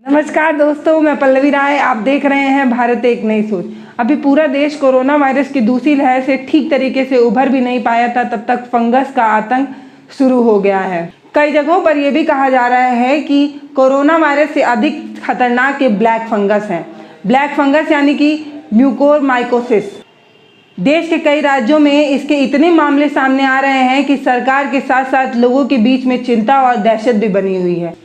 नमस्कार दोस्तों, मैं पल्लवी राय। आप देख रहे हैं भारत एक नई सोच। अभी पूरा देश कोरोना वायरस की दूसरी लहर से ठीक तरीके से उभर भी नहीं पाया था, तब तक फंगस का आतंक शुरू हो गया है। कई जगहों पर यह भी कहा जा रहा है कि कोरोना वायरस से अधिक खतरनाक ये ब्लैक फंगस है। ब्लैक फंगस यानी कि म्यूकोरमाइकोसिस। देश के कई राज्यों में इसके इतने मामले सामने आ रहे हैं कि सरकार के साथ साथ लोगों के बीच में चिंता और दहशत भी बनी हुई है।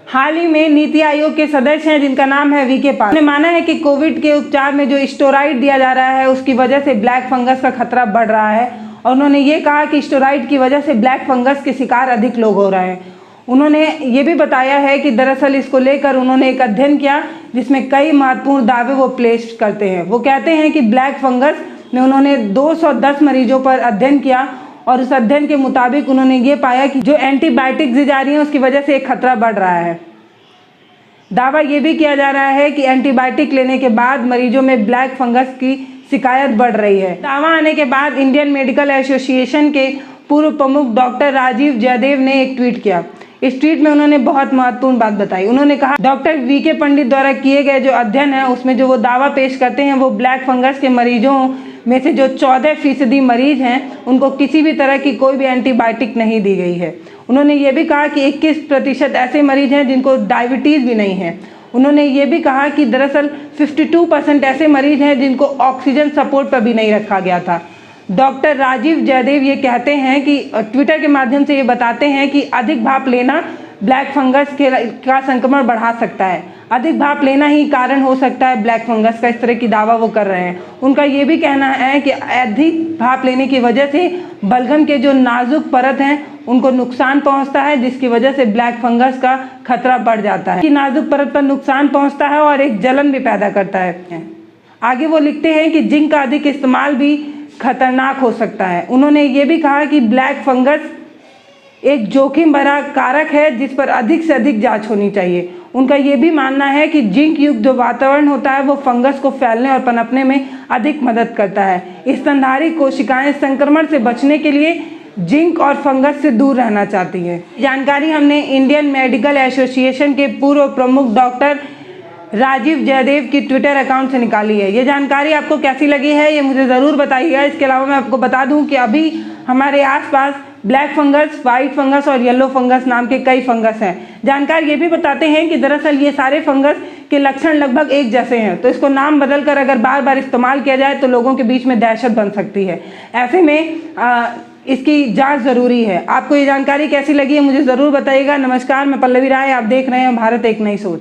हाल ही में नीति आयोग के सदस्य हैं जिनका नाम है वीके पॉल ने माना है कि कोविड के उपचार में जो स्टेरॉइड दिया जा रहा है उसकी वजह से ब्लैक फंगस का खतरा बढ़ रहा है। और उन्होंने ये कहा कि स्टेरॉइड की वजह से ब्लैक फंगस के शिकार अधिक लोग हो रहे हैं। उन्होंने ये भी बताया है कि दरअसल इसको लेकर उन्होंने एक अध्ययन किया जिसमें कई महत्वपूर्ण दावे वो प्लेस करते हैं। वो कहते हैं कि ब्लैक फंगस में उन्होंने 210 मरीजों पर अध्ययन किया और उस अध्ययन के मुताबिक उन्होंने ये पाया कि जो एंटीबायोटिक दी जा रही है उसकी वजह से एक खतरा बढ़ रहा है। दावा ये भी किया जा रहा है कि एंटीबायोटिक लेने के बाद मरीजों में ब्लैक फंगस की शिकायत बढ़ रही है। दावा आने के बाद इंडियन मेडिकल एसोसिएशन के पूर्व प्रमुख डॉक्टर राजीव जयदेव ने एक ट्वीट किया। इस ट्वीट में उन्होंने बहुत महत्वपूर्ण बात बताई। उन्होंने कहा, डॉक्टर वीके पंडित द्वारा किए गए जो अध्ययन है उसमें जो वो दावा पेश करते हैं वो ब्लैक फंगस के मरीजों में से जो 14% मरीज हैं उनको किसी भी तरह की कोई भी एंटीबायोटिक नहीं दी गई है। उन्होंने ये भी कहा कि 21% ऐसे मरीज हैं जिनको डायबिटीज़ भी नहीं है। उन्होंने ये भी कहा कि दरअसल 52% ऐसे मरीज हैं जिनको ऑक्सीजन सपोर्ट पर भी नहीं रखा गया था। डॉक्टर राजीव जयदेव ये कहते हैं कि ट्विटर के माध्यम से ये बताते हैं कि अधिक भाप लेना ब्लैक फंगस का संक्रमण बढ़ा सकता है। अधिक भाप लेना ही कारण हो सकता है ब्लैक फंगस का, इस तरह की दावा वो कर रहे हैं। उनका ये भी कहना है कि अधिक भाप लेने की वजह से बलगम के जो नाजुक परत हैं उनको नुकसान पहुंचता है, जिसकी वजह से ब्लैक फंगस का खतरा बढ़ जाता है। कि नाजुक परत पर नुकसान पहुंचता है और एक जलन भी पैदा करता है। आगे वो लिखते हैं कि जिंक का अधिक इस्तेमाल भी खतरनाक हो सकता है। उन्होंने ये भी कहा कि ब्लैक फंगस एक जोखिम भरा कारक है जिस पर अधिक से अधिक जांच होनी चाहिए। उनका ये भी मानना है कि जिंक युक्त जो वातावरण होता है वो फंगस को फैलने और पनपने में अधिक मदद करता है। स्तनधारी कोशिकाएं संक्रमण से बचने के लिए जिंक और फंगस से दूर रहना चाहती है। जानकारी हमने इंडियन मेडिकल एसोसिएशन के पूर्व प्रमुख डॉक्टर राजीव जयदेव की ट्विटर अकाउंट से निकाली है। ये जानकारी आपको कैसी लगी है ये मुझे ज़रूर बताइएगा। इसके अलावा मैं आपको बता दूं कि अभी हमारे आसपास ब्लैक फंगस, वाइट फंगस और येलो फंगस नाम के कई फंगस हैं। जानकार ये भी बताते हैं कि दरअसल ये सारे फंगस के लक्षण लगभग एक जैसे हैं, तो इसको नाम बदलकर अगर बार बार इस्तेमाल किया जाए तो लोगों के बीच में दहशत बन सकती है। ऐसे में इसकी जांच ज़रूरी है। आपको ये जानकारी कैसी लगी है मुझे ज़रूर बताइएगा। नमस्कार, मैं पल्लवी राय। आप देख रहे हैं भारत एक नई सोच।